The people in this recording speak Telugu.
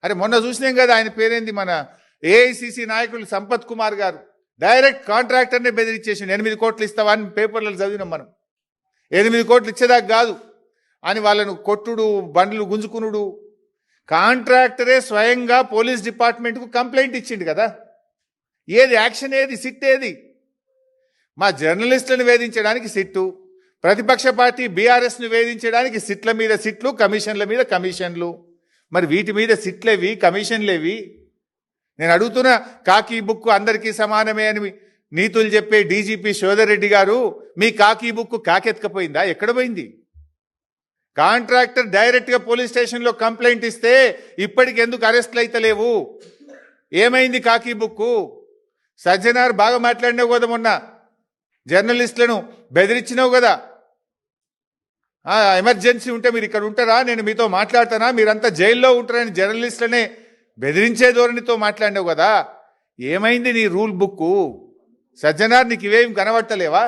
అరే మొన్న చూసినాం కదా, ఆయన పేరేంది, మన ఏఐసిసి నాయకులు సంపత్ కుమార్ గారు డైరెక్ట్ కాంట్రాక్టర్నే బెదిరించేసిండు. 8 కోట్లు ఇస్తావా అని పేపర్లలో చదివినాం మనం. 8 కోట్లు ఇచ్చేదాకా కాదు అని వాళ్ళను కొట్టుడు, బండ్లు గుంజుకునుడు. కాంట్రాక్టరే స్వయంగా పోలీస్ డిపార్ట్మెంట్కు కంప్లైంట్ ఇచ్చిండు కదా. ఏది యాక్షన్, ఏది సిట్, ఏది? మా జర్నలిస్టులను వేధించడానికి సిట్టు, ప్రతిపక్ష పార్టీ బీఆర్ఎస్ను వేధించడానికి సిట్ల మీద సిట్లు, కమిషన్ల మీద కమిషన్లు. మరి వీటి మీద సిట్లేవి, కమిషన్లేవి? నేను అడుగుతున్నా, కాకి బుక్ అందరికీ సమానమే అని నీతులు చెప్పే డీజీపీ శోధర్ రెడ్డి గారు, మీ కాకి బుక్ కాకెత్తుకపోయిందా? ఎక్కడ పోయింది? కాంట్రాక్టర్ డైరెక్ట్గా పోలీస్ స్టేషన్లో కంప్లైంట్ ఇస్తే ఇప్పటికి ఎందుకు అరెస్ట్లు అయితలేవు? ఏమైంది కాకి బుక్కు? సజ్జనార్ బాగా మాట్లాడినావు కదా, మొన్న జర్నలిస్టులను బెదిరించినావు కదా. ఎమర్జెన్సీ ఉంటే మీరు ఇక్కడ ఉంటారా, నేను మీతో మాట్లాడతానా, మీరంతా జైల్లో ఉంటారని జర్నలిస్టులనే బెదిరించే ధోరణితో మాట్లాడినావు కదా. ఏమైంది నీ రూల్ బుక్కు? సజ్జనార్, నీకు ఇవేం కనబడతలేవా?